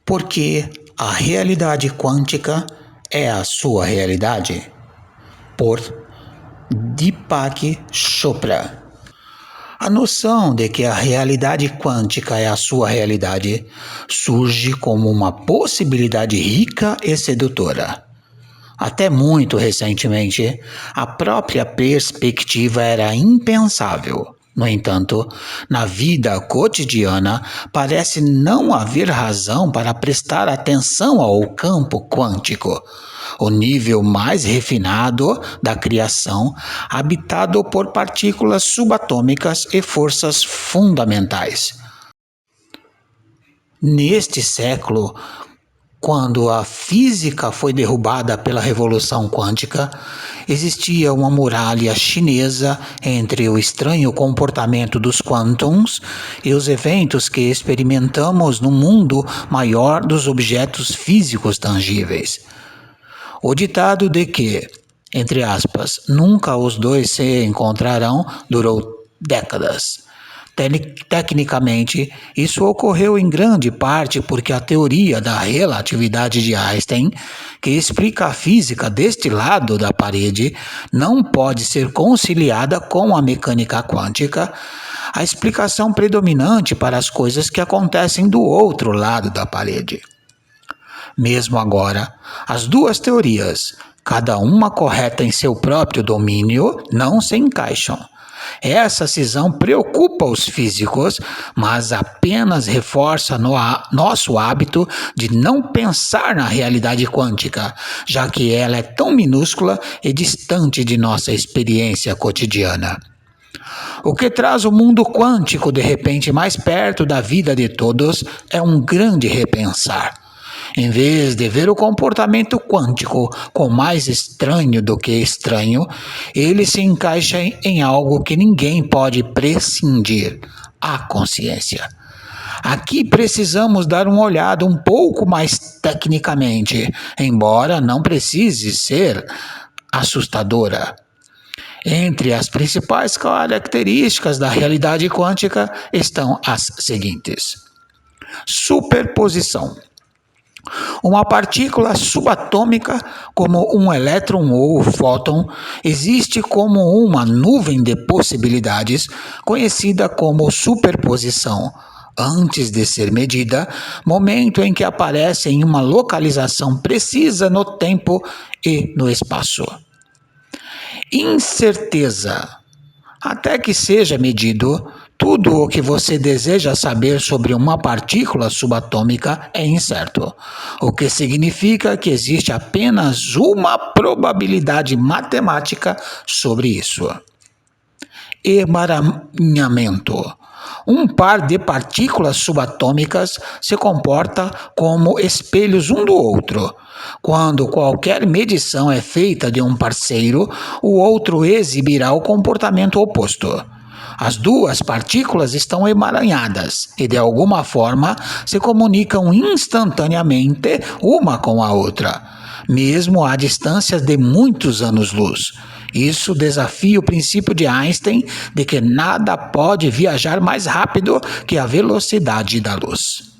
Porque a realidade quântica é a sua realidade. Por Deepak Chopra. A noção de que a realidade quântica é a sua realidade surge como uma possibilidade rica e sedutora. Até muito recentemente, a própria perspectiva era impensável. No entanto, na vida cotidiana, parece não haver razão para prestar atenção ao campo quântico, o nível mais refinado da criação, habitado por partículas subatômicas e forças fundamentais. Neste século, quando a física foi derrubada pela revolução quântica, existia uma muralha chinesa entre o estranho comportamento dos quântons e os eventos que experimentamos no mundo maior dos objetos físicos tangíveis. O ditado de que, entre aspas, nunca os dois se encontrarão durou décadas. Tecnicamente, isso ocorreu em grande parte porque a teoria da relatividade de Einstein, que explica a física deste lado da parede, não pode ser conciliada com a mecânica quântica, a explicação predominante para as coisas que acontecem do outro lado da parede. Mesmo agora, as duas teorias, cada uma correta em seu próprio domínio, não se encaixam. Essa cisão preocupa os físicos, mas apenas reforça nosso hábito de não pensar na realidade quântica, já que ela é tão minúscula e distante de nossa experiência cotidiana. O que traz o mundo quântico de repente mais perto da vida de todos é um grande repensar. Em vez de ver o comportamento quântico como mais estranho do que estranho, ele se encaixa em algo que ninguém pode prescindir: a consciência. Aqui precisamos dar uma olhada um pouco mais tecnicamente, embora não precise ser assustadora. Entre as principais características da realidade quântica estão as seguintes: superposição. Uma partícula subatômica, como um elétron ou fóton, existe como uma nuvem de possibilidades, conhecida como superposição, antes de ser medida, momento em que aparece em uma localização precisa no tempo e no espaço. Incerteza. Até que seja medido, tudo o que você deseja saber sobre uma partícula subatômica é incerto, o que significa que existe apenas uma probabilidade matemática sobre isso. Emaranhamento. Um par de partículas subatômicas se comporta como espelhos um do outro. Quando qualquer medição é feita de um parceiro, o outro exibirá o comportamento oposto. As duas partículas estão emaranhadas e, de alguma forma, se comunicam instantaneamente uma com a outra, mesmo a distâncias de muitos anos-luz. Isso desafia o princípio de Einstein de que nada pode viajar mais rápido que a velocidade da luz.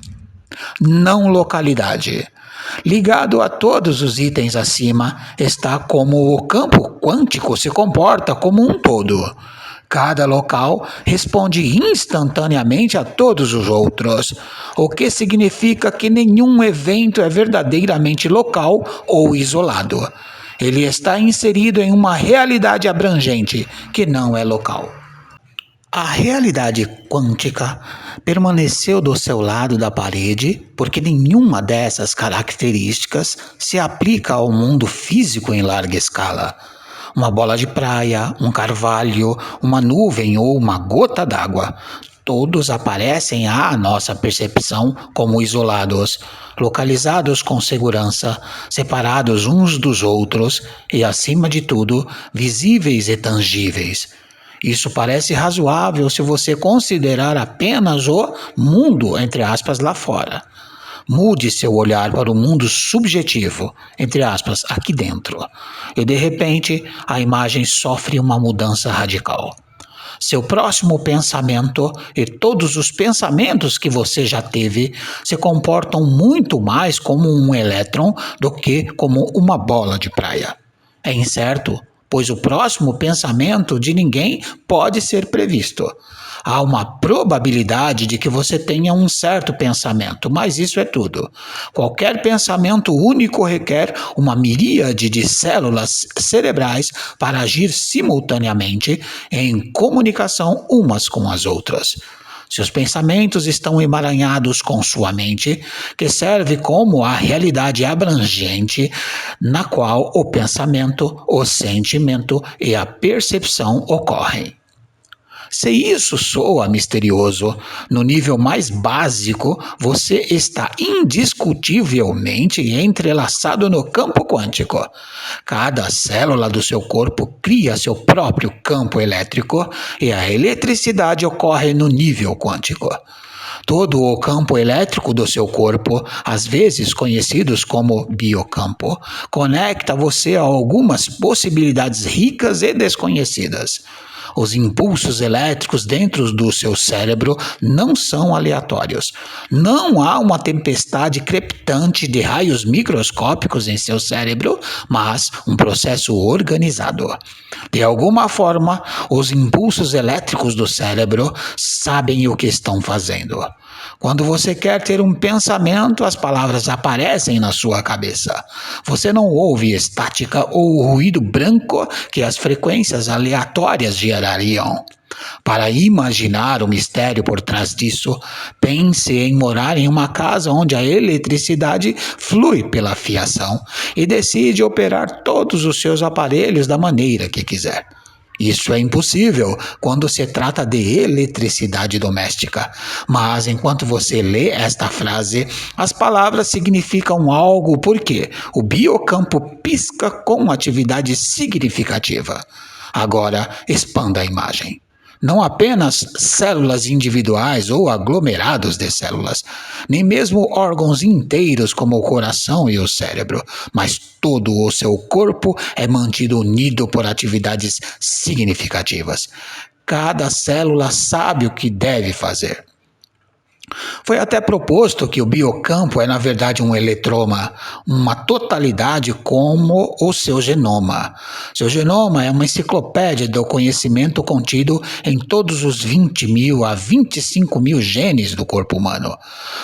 Não localidade. Ligado a todos os itens acima está como o campo quântico se comporta como um todo. Cada local responde instantaneamente a todos os outros, o que significa que nenhum evento é verdadeiramente local ou isolado. Ele está inserido em uma realidade abrangente, que não é local. A realidade quântica permaneceu do seu lado da parede porque nenhuma dessas características se aplica ao mundo físico em larga escala. Uma bola de praia, um carvalho, uma nuvem ou uma gota d'água. Todos aparecem à nossa percepção como isolados, localizados com segurança, separados uns dos outros e, acima de tudo, visíveis e tangíveis. Isso parece razoável se você considerar apenas o mundo, entre aspas, lá fora. Mude seu olhar para o mundo subjetivo, entre aspas, aqui dentro. E de repente, a imagem sofre uma mudança radical. Seu próximo pensamento e todos os pensamentos que você já teve se comportam muito mais como um elétron do que como uma bola de praia. É incerto, pois o próximo pensamento de ninguém pode ser previsto. Há uma probabilidade de que você tenha um certo pensamento, mas isso é tudo. Qualquer pensamento único requer uma miríade de células cerebrais para agir simultaneamente em comunicação umas com as outras. Seus pensamentos estão emaranhados com sua mente, que serve como a realidade abrangente na qual o pensamento, o sentimento e a percepção ocorrem. Se isso soa misterioso, no nível mais básico, você está indiscutivelmente entrelaçado no campo quântico. Cada célula do seu corpo cria seu próprio campo elétrico e a eletricidade ocorre no nível quântico. Todo o campo elétrico do seu corpo, às vezes conhecidos como biocampo, conecta você a algumas possibilidades ricas e desconhecidas. Os impulsos elétricos dentro do seu cérebro não são aleatórios. Não há uma tempestade crepitante de raios microscópicos em seu cérebro, mas um processo organizado. De alguma forma, os impulsos elétricos do cérebro sabem o que estão fazendo. Quando você quer ter um pensamento, as palavras aparecem na sua cabeça. Você não ouve estática ou ruído branco que as frequências aleatórias gerariam. Para imaginar o mistério por trás disso, pense em morar em uma casa onde a eletricidade flui pela fiação e decide operar todos os seus aparelhos da maneira que quiser. Isso é impossível quando se trata de eletricidade doméstica. Mas enquanto você lê esta frase, as palavras significam algo porque o biocampo pisca com atividade significativa. Agora, expanda a imagem. Não apenas células individuais ou aglomerados de células, nem mesmo órgãos inteiros como o coração e o cérebro, mas todo o seu corpo é mantido unido por atividades significativas. Cada célula sabe o que deve fazer. Foi até proposto que o biocampo é, na verdade, um eletroma, uma totalidade como o seu genoma. Seu genoma é uma enciclopédia do conhecimento contido em todos os 20.000 a 25.000 genes do corpo humano.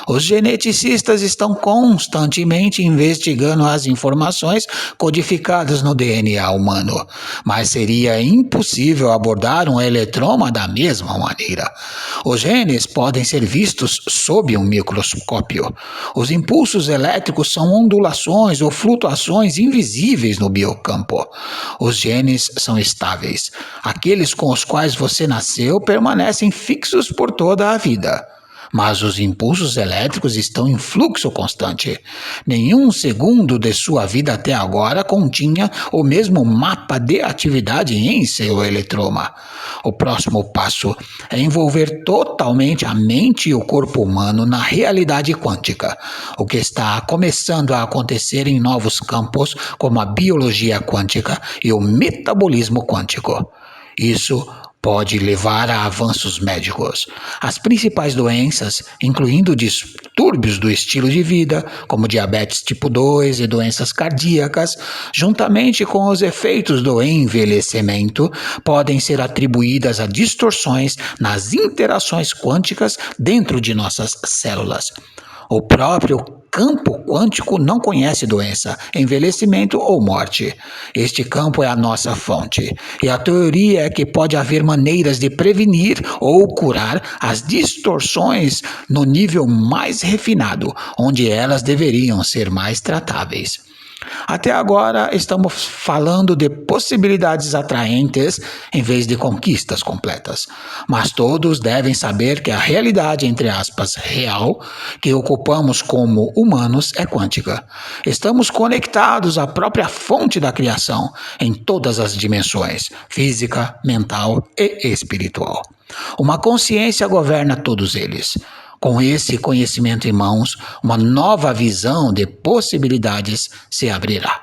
Os geneticistas estão constantemente investigando as informações codificadas no DNA humano, mas seria impossível abordar um eletroma da mesma maneira. Os genes podem ser vistos sob um microscópio. Os impulsos elétricos são ondulações ou flutuações invisíveis no biocampo. Os genes são estáveis. Aqueles com os quais você nasceu permanecem fixos por toda a vida. Mas os impulsos elétricos estão em fluxo constante. Nenhum segundo de sua vida até agora continha o mesmo mapa de atividade em seu eletroma. O próximo passo é envolver totalmente a mente e o corpo humano na realidade quântica, o que está começando a acontecer em novos campos como a biologia quântica e o metabolismo quântico. Isso pode levar a avanços médicos. As principais doenças, incluindo distúrbios do estilo de vida, como diabetes tipo 2 e doenças cardíacas, juntamente com os efeitos do envelhecimento, podem ser atribuídas a distorções nas interações quânticas dentro de nossas células. O próprio campo quântico não conhece doença, envelhecimento ou morte. Este campo é a nossa fonte. E a teoria é que pode haver maneiras de prevenir ou curar as distorções no nível mais refinado, onde elas deveriam ser mais tratáveis. Até agora estamos falando de possibilidades atraentes em vez de conquistas completas. Mas todos devem saber que a realidade, entre aspas, real, que ocupamos como humanos é quântica. Estamos conectados à própria fonte da criação em todas as dimensões, física, mental e espiritual. Uma consciência governa todos eles. Com esse conhecimento em mãos, uma nova visão de possibilidades se abrirá.